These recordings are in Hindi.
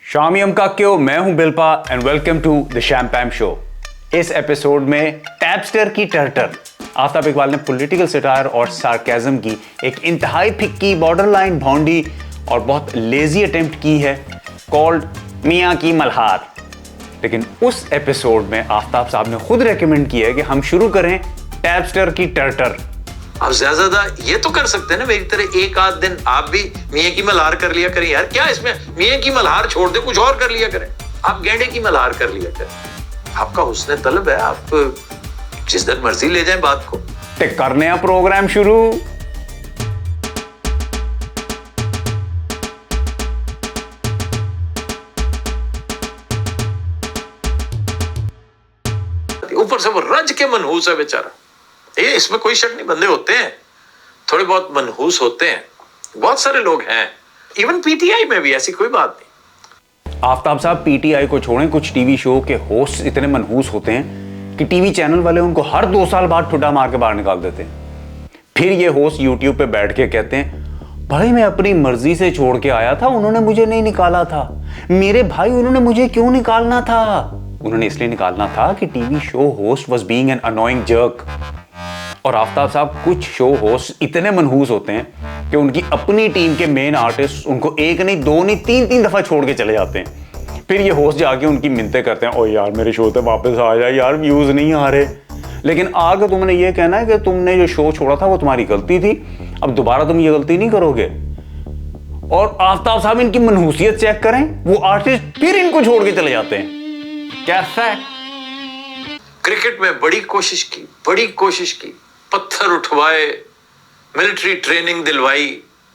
शामियम का क्यों, मैं हूं बिल्पा and welcome to the champagne show. इस एपिसोड में टैबस्टर की टर्टर आफ्ताब इकबाल ने पॉलिटिकल सटायर और सार्केज्म की एक इंतहाई फिक्की, बॉर्डरलाइन भौंडी और बहुत लेजी अटेम्प्ट की है कॉल्ड मियां की मल्हार। लेकिन उस एपिसोड में आफ्ताब साहब ने खुद रेकमेंड किया है कि हम शुरू करें टैबस्टर की टर्टर। आप ज्यादा ये तो कर सकते हैं ना, मेरी तरह एक आध दिन आप भी मियां की मल्हार कर लिया करें यार। क्या इसमें मियां की मल्हार छोड़ दे, कुछ और कर लिया करें। आप गेंडे की मल्हार कर लिया करें। आपका हुस्न तलब है, आप जिस दिन मर्जी ले जाएं बात को। करने हैं प्रोग्राम शुरू। ऊपर से वो रज के मनहूस है बेचारा। ये इसमें कोई शक नहीं, बंदे होते हैं थोड़े बहुत मनहूस होते हैं, बहुत सारे लोग हैं। इवन पीटीआई में भी ऐसी कोई बात नहीं। आफ्ताब साहब पीटीआई को छोड़ें, कुछ टीवी शो के होस्ट इतने मनहूस होते हैं कि टीवी चैनल वाले उनको हर 2 साल बाद ठुड्डा मार के बाहर निकाल देते हैं। फिर ये होस्ट यूट्यूब पे बैठ के कहते हैं, भाई मैं अपनी मर्जी से छोड़ के आया था, उन्होंने मुझे नहीं निकाला था। मेरे भाई उन्होंने मुझे क्यों निकालना था? उन्होंने इसलिए निकालना था कि TV show host was being an annoying jerk. और आफ्ताब साहब, कुछ शो होस्ट इतने मनहूस होते हैं कि उनकी अपनी टीम के मेन आर्टिस्ट उनको 1 नहीं 2 नहीं 3 दफा छोड़ के चले जाते हैं। फिर ये होस्ट जाके उनकी मिन्नतें करते हैं, ओ यार मेरे शो पे वापस आ जाए यार, व्यूज नहीं आ रहे। लेकिन आगे तुमने ये कहना है कि तुमने जो शो छोड़ा था वो तुम्हारी गलती थी, अब दोबारा तुम ये गलती नहीं करोगे। और आफ्ताब साहब इनकी मनहूसियत चेक करें, वो आर्टिस्ट फिर इनको छोड़ के चले जाते हैं। कैसा है? क्रिकेट में बड़ी कोशिश की, पत्थर उठवाए, मिलिट्री ट्रेनिंग दिलवाई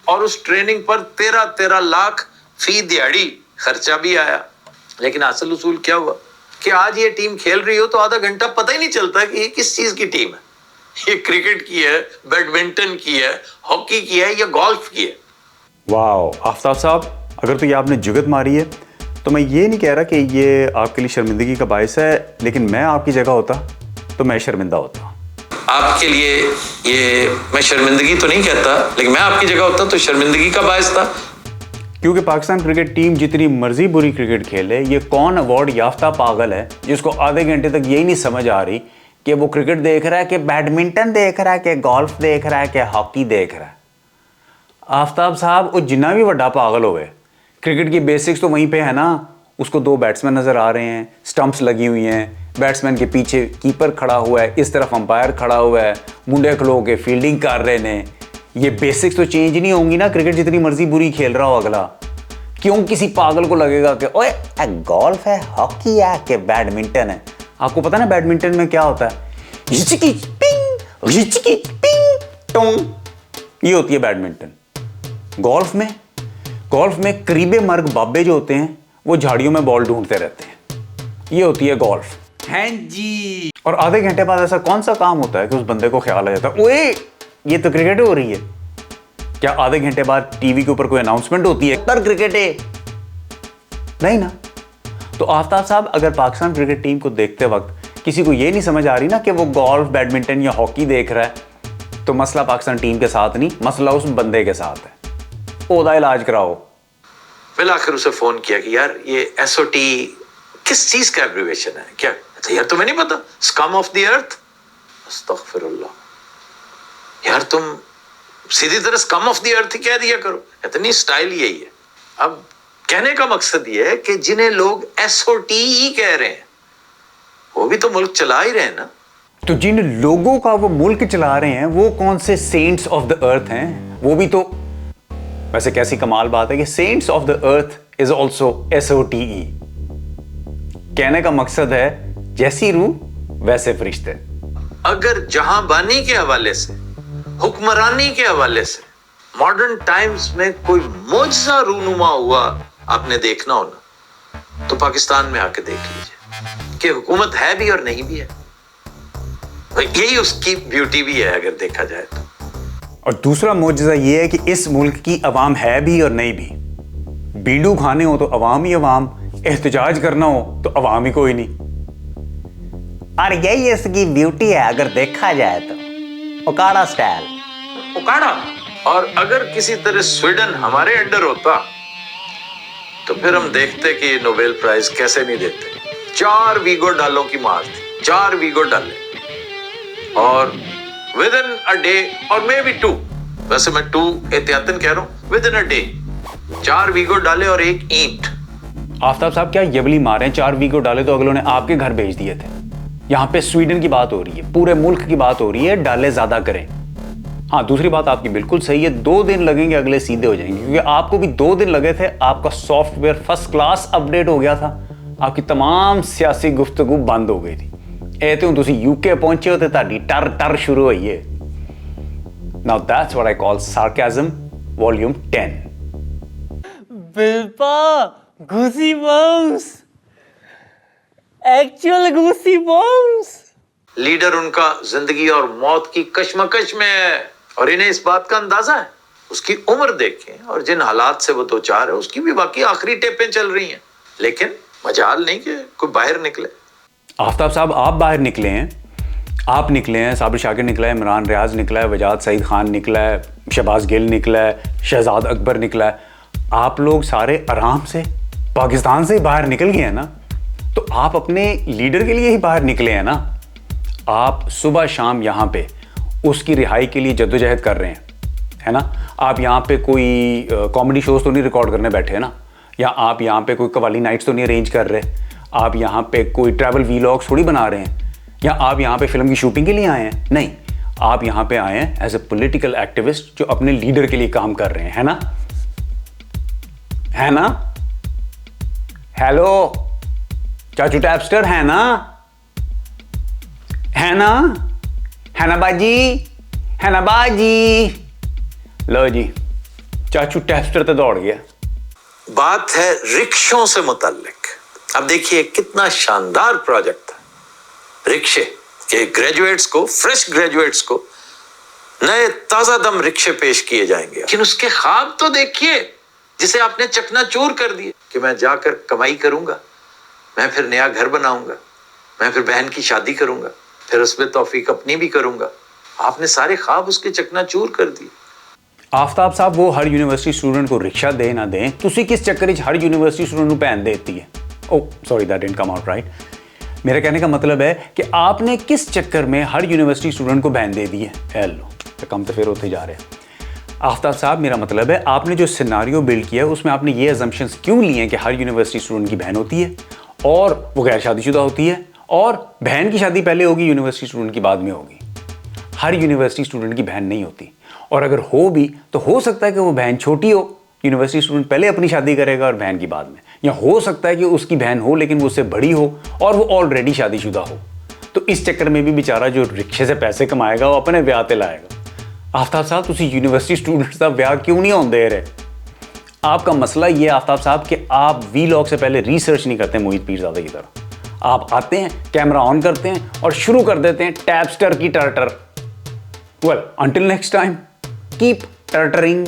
और उस ट्रेनिंग पर 13 लाख फी दिहाड़ी खर्चा भी आया। लेकिन असल उसूल क्या हुआ कि आज ये टीम खेल रही हो तो आधा घंटा पता ही नहीं चलता कि ये किस चीज की टीम है। ये क्रिकेट की है, बैडमिंटन की है, हॉकी की है या गोल्फ की है। वाह आफ्ताब साहब, अगर तो ये आपने जुगत मारी है तो मैं ये नहीं कह रहा कि ये आपके लिए शर्मिंदगी का बायस है, लेकिन मैं आपकी जगह होता तो मैं शर्मिंदा होता। आपके लिए ये मैं शर्मिंदगी तो नहीं कहता, लेकिन मैं आपकी जगह होता तो शर्मिंदगी का बायस था। क्योंकि पाकिस्तान क्रिकेट टीम जितनी मर्जी बुरी क्रिकेट खेले, ये कौन अवार्ड याफ्ता पागल है जिसको आधे घंटे तक यही नहीं समझ आ रही कि वो क्रिकेट देख रहा है कि बैडमिंटन देख रहा है कि गोल्फ देख रहा है कि हॉकी देख रहा है। आफ्ताब साहब, वो जितना भी बड़ा पागल होवे, क्रिकेट की बेसिक्स तो वहीं पे है ना। उसको 2 बैट्समैन नजर आ रहे हैं, स्टंप्स लगी हुई हैं, बैट्समैन के पीछे कीपर खड़ा हुआ है, इस तरफ अंपायर खड़ा हुआ है, मुंडे खलो के फील्डिंग कर रहे हैं। ये बेसिक्स तो चेंज नहीं होंगी ना, क्रिकेट जितनी मर्जी बुरी खेल रहा हो अगला। क्यों किसी पागल को लगेगा कि ओए गोल्फ है, हॉकी है कि बैडमिंटन है? आपको पता ना बैडमिंटन में क्या होता है? हिचकी पिंग, हिचकी पिंग टोंग, ये होती है बैडमिंटन। गोल्फ में करीबे मर्ग बाबे जो होते हैं वो झाड़ियों में बॉल ढूंढते रहते हैं, ये होती है गोल्फ। हैं जी। और आधे घंटे बाद ऐसा कौन सा काम होता है कि उस बंदे को ख्याल आ जाता है, ओए ये तो क्रिकेट हो रही है। क्या आधे घंटे बाद टीवी के ऊपर कोई अनाउंसमेंट होती है, पर क्रिकेट है? नहीं ना। तो आफ्ताब साहब, अगर पाकिस्तान क्रिकेट टीम को देखते वक्त किसी को यह नहीं समझ आ रही ना कि वो गोल्फ, बैडमिंटन या हॉकी देख रहा है, तो मसला पाकिस्तान टीम के साथ नहीं, मसला उस बंदे के साथ है। ओदा इलाज कराओ। मैंने आखिर उसे फोन किया कि यार ये एसओटी किस चीज का एब्रिविएशन है क्या? तो यार तुम्हें नहीं पता, स्कम ऑफ द अर्थ। अस्तगफिरुल्लाह यार, तुम सीधी तरह स्कम ऑफ द अर्थ ही कह दिया करो, इतनी स्टाइल यही है। अब कहने का मकसद ये है कि जिन्हें लोग एसओटी ही कह रहे हैं वो भी तो मुल्क चला ही रहे हैं ना। तो जिन लोगों का वो मुल्क चला रहे हैं वो कौन से सेंट्स ऑफ द अर्थ हैं? वो भी तो, वैसे कैसी कमाल बात है कि saints of the earth is also SOTE। कहने का मकसद है जैसी रूह वैसे फरिश्ते। अगर जहांबानी के हवाले से, हुक्मरानी के हवाले से मॉडर्न टाइम्स में कोई मौजज़ा रूनुमा हुआ आपने देखना हो ना, तो पाकिस्तान में आके देख लीजिए कि हुकूमत है भी और नहीं भी है। यही उसकी ब्यूटी भी है अगर देखा जाए तो। और दूसरा मौजज़ा ये है कि इस मुल्क की अवाम है भी और नहीं भी। बीडू खाने हो तो अवाम ही अवाम, एहतजाज करना हो तो अवाम ही कोई नहीं। और यही इसकी ब्यूटी है अगर देखा जाए तो। ओकाड़ा स्टाइल, ओकाड़ा। और अगर किसी तरह स्वीडन हमारे अंडर होता तो फिर हम देखते कि ये नोबेल प्राइज कैसे नहीं देते। 4 वीगो डालों की मार थी, 4 वीगो डाले, और विद इन अ डे और मे बी 2, वैसे मैं 2 एहतियातन कह रहा हूं, विद इन अ डे 4 वीगो डाले और 1 ईंट। आफ्ताब साहब क्या यबली मारे, 4 वीगो डाले तो अगलों ने आपके घर भेज दिए थे। यहां पे स्वीडन की बात हो रही है, पूरे मुल्क की बात हो रही है, डाले ज्यादा करें। हाँ, दूसरी बात आपकी बिल्कुल सही है, 2 दिन लगेंगे, अगले सीधे हो जाएंगे, क्योंकि आपको भी 2 दिन लगे थे, आपका सॉफ्टवेयर फर्स्ट क्लास अपडेट हो गया था, आपकी तमाम सियासी गुफ्तगू बंद हो गई थी। ਇਹ ਤੇ ਹੁਣ ਤੁਸੀਂ यूके ਪਹੁੰਚੇ ਹੋ ਤੇ ਤੁਹਾਡੀ ਟਰ ਟਰ ਸ਼ੁਰੂ ਹੋਈ ਹੈ। Now that's what I call sarcasm volume 10. बिल्पा घुसी बम्स, एक्चुअल घुसी बम्स। लीडर उनका जिंदगी और मौत की कश्मकश में है, और इन्हें इस बात का अंदाजा है। उसकी उम्र देखें और जिन हालात से वो दो चार है, उसकी भी बाकी आखिरी टेपें चल रही हैं, लेकिन मजाल नहीं कि कोई बाहर निकले। आफ्ताब साहब आप बाहर निकले हैं, आप निकले हैं, साबिर शाकिर निकला है, इमरान रियाज निकला है, वजाद सईद खान निकला है, शहबाज गिल निकला है, शहजाद अकबर निकला है। आप लोग सारे आराम से पाकिस्तान से ही बाहर निकल गए हैं ना, तो आप अपने लीडर के लिए ही बाहर निकले हैं ना। आप सुबह शाम यहाँ पे उसकी रिहाई के लिए जद्दोजहद कर रहे हैं, है ना। आप यहाँ पे कोई कॉमेडी शोज तो नहीं रिकॉर्ड करने बैठे हैं ना, या आप यहाँ पे कोई कवाली नाइट्स तो नहीं अरेंज कर रहे, आप यहाँ पे कोई ट्रैवल वीलॉग्स थोड़ी बना रहे हैं, या आप यहाँ पे फिल्म की शूटिंग के लिए आए हैं। नहीं, आप यहाँ पे आए हैं एज ए पॉलिटिकल एक्टिविस्ट जो अपने लीडर के लिए काम कर रहे हैं, है ना, है ना। हेलो चाचू टैपस्टर, है ना, है ना, है ना बाजी, है ना बाजी। लो जी, चाचू टैपस्टर तो दौड़ गया। बात है रिक्शों से मुताल्लिक। अब देखिए कितना शानदार प्रोजेक्ट था, रिक्शे के ग्रेजुएट्स को, फ्रेश ग्रेजुएट्स को नए ताजा दम रिक्शे पेश किए जाएंगे। लेकिन उसके ख्वाब तो देखिए जिसे आपने चकनाचूर कर दिए कि मैं जाकर कमाई करूंगा, मैं फिर नया घर बनाऊंगा, मैं फिर बहन की शादी करूंगा, फिर उसमें तौफीक अपनी भी करूंगा। आपने सारे ख्वाब उसके चकनाचूर कर दिए। आफ्ताब साहब वो हर यूनिवर्सिटी स्टूडेंट को रिक्शा दे ना दें, तुसी किस चक्कर विच हर यूनिवर्सिटी स्टूडेंट को भैन देती है। Oh sorry, that didn't come out right. मेरा कहने का मतलब है कि आपने किस चक्कर में हर यूनिवर्सिटी स्टूडेंट को बहन दे दी है। हेलो, तो कम तो फिर होते जा रहे हैं। आफ्ताब साहब मेरा मतलब है आपने जो सिनारियो बिल्ड किया है उसमें आपने ये अजम्पशंस क्यों लिए हैं कि हर यूनिवर्सिटी स्टूडेंट की बहन होती है और वो गैर शादीशुदा होती है, और बहन की शादी पहले होगी, यूनिवर्सिटी स्टूडेंट की बाद में होगी। हर यूनिवर्सिटी स्टूडेंट की बहन नहीं होती, और अगर हो भी तो हो सकता है कि वो बहन छोटी हो, यूनिवर्सिटी स्टूडेंट पहले अपनी शादी करेगा और बहन की बाद में, या हो सकता है कि उसकी बहन हो लेकिन वो उससे बड़ी हो और वो ऑलरेडी शादीशुदा हो। तो इस चक्कर में भी बेचारा जो रिक्शे से पैसे कमाएगा वो अपने ब्याह ते लाएगा। आफ्ताब साहब तुसी यूनिवर्सिटी स्टूडेंट्स का ब्याह क्यों नहीं होने दे रहे? आपका मसला ये आफ्ताब साहब कि आप वीलॉग से पहले रिसर्च नहीं करते मोहित पीरज़ादा की तरह। आप आते हैं, कैमरा ऑन करते हैं और शुरू कर देते हैं टैपस्टर की टर्टर। Well, until next time, keep टर्टरिंग।